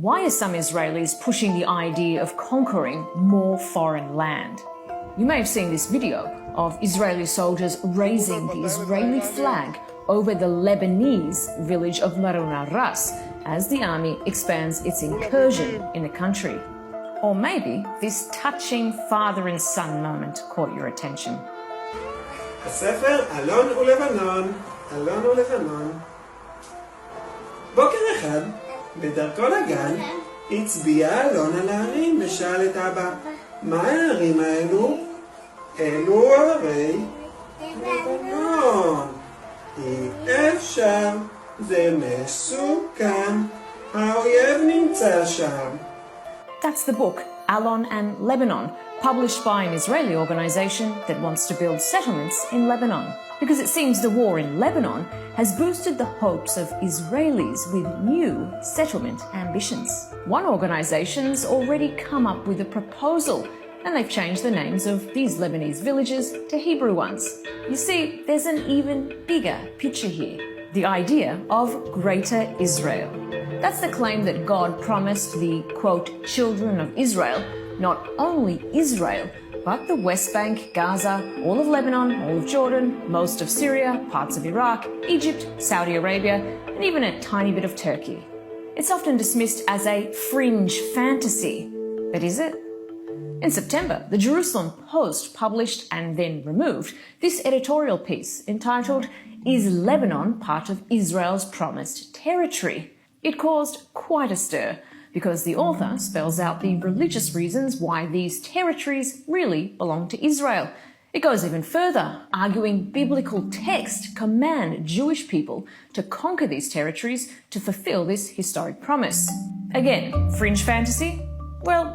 Why are some Israelis pushing the idea of conquering more foreign land? You may have seen this video of Israeli soldiers raising the Israeli flag over the Lebanese village of Maruna Ras as the army expands its incursion in the country. Or maybe this touching father and son moment caught your attention. הספר אלון ולבנון, אלון ולבנון. בוקר אחד, בדרכו לגן, הצביע אלון על הערים ושאל את אבא, מה הערים האלו? אלו הרי לבנון. אי אפשר, זה מסוכן, האויב נמצא שם. That's the book, Alon and Lebanon, published by an Israeli organization that wants to build settlements in Lebanon. Because it seems the war in Lebanon has boosted the hopes of Israelis with new settlement ambitions. One organization's already come up with a proposal, and they've changed the names of these Lebanese villages to Hebrew ones. You see, there's an even bigger picture here. The idea of Greater Israel. That's the claim that God promised the, quote, children of Israel, not only Israel, but the West Bank, Gaza, all of Lebanon, all of Jordan, most of Syria, parts of Iraq, Egypt, Saudi Arabia, and even a tiny bit of Turkey. It's often dismissed as a fringe fantasy, but is it? In September, the Jerusalem Post published and then removed this editorial piece entitled, "Is Lebanon part of Israel's promised territory?" It caused quite a stir because the author spells out the religious reasons why these territories really belong to Israel. It goes even further, arguing biblical texts command Jewish people to conquer these territories to fulfill this historic promise. Again, fringe fantasy? Well,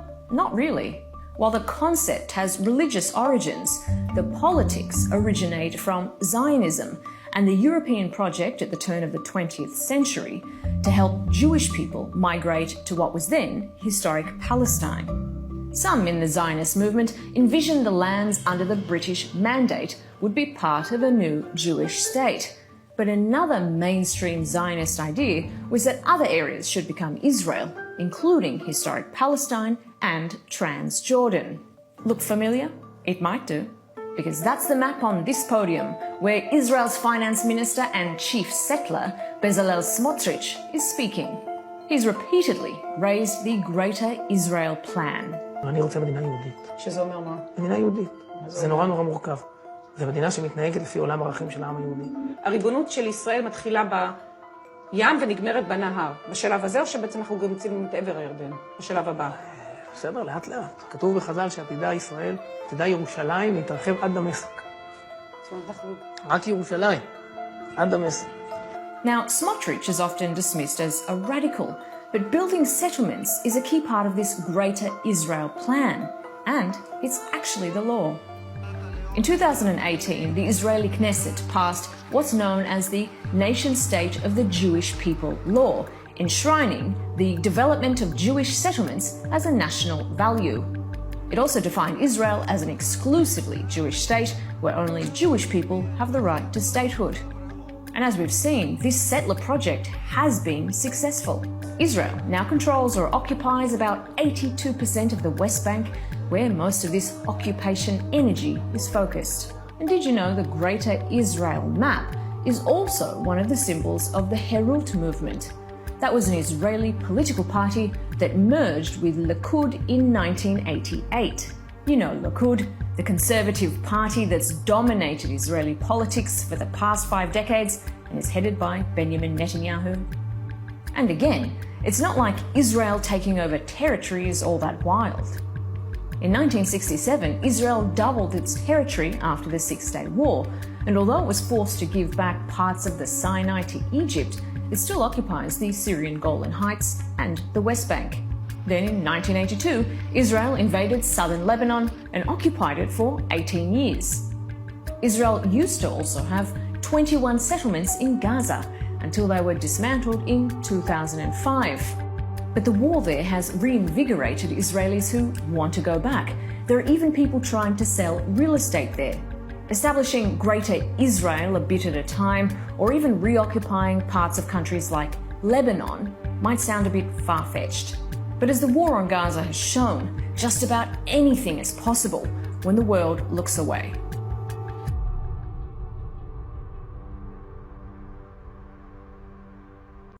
not really. While the concept has religious origins, the politics originate from Zionism and the European project at the turn of the 20th century to help Jewish people migrate to what was then historic Palestine. Some in the Zionist movement envisioned the lands under the British Mandate would be part of a new Jewish state. But another mainstream Zionist idea was that other areas should become Israel, including historic Palestine and Transjordan. Look familiar? It might do. Because that's the map on this podium, where Israel's finance minister and chief settler, Bezalel Smotrich, is speaking. He's repeatedly raised the Greater Israel plan. אני רוצה מדינה יהודית. שזה אומר מה? מדינה יהודית. זה נורא נורא מורכב. זו מדינה שמתנהגת לפי עולם הערכים של העם היהודי. הריבונות של ישראל מתחילה בים ונגמרת בנהר. בשלב הזה או שבעצם אנחנו גם יוצאים את עבר הירדן? בשלב הבא. בסדר, לאט לאט. כתוב בחז"ל שעתידה ישראל, עתידה ירושלים להתרחב עד דמשק. רק ירושלים, עד דמשק. Now, Smotrich is often dismissed as a radical, but building settlements is a key part of this Greater Israel plan, and it's actually the law. In 2018, the Israeli Knesset passed what's known as the Nation-State of the Jewish People law, enshrining the development of Jewish settlements as a national value. It also defined Israel as an exclusively Jewish state where only Jewish people have the right to statehood. And as we've seen, this settler project has been successful. Israel now controls or occupies about 82% of the West Bank, where most of this occupation energy is focused. And did you know the Greater Israel map is also one of the symbols of the Herut movement? That was an Israeli political party that merged with Likud in 1988. You know Likud, the conservative party that's dominated Israeli politics for the past 5 decades and is headed by Benjamin Netanyahu. And again, it's not like Israel taking over territory is all that wild. In 1967, Israel doubled its territory after the Six-Day War, and although it was forced to give back parts of the Sinai to Egypt, it still occupies the Syrian Golan Heights and the West Bank. Then in 1982, Israel invaded southern Lebanon and occupied it for 18 years. Israel used to also have 21 settlements in Gaza until they were dismantled in 2005. But the war there has reinvigorated Israelis who want to go back. There are even people trying to sell real estate there. establishing Greater Israel a bit at a time, or even reoccupying parts of countries like Lebanon, might sound a bit far-fetched. But as the war on Gaza has shown, just about anything is possible when the world looks away.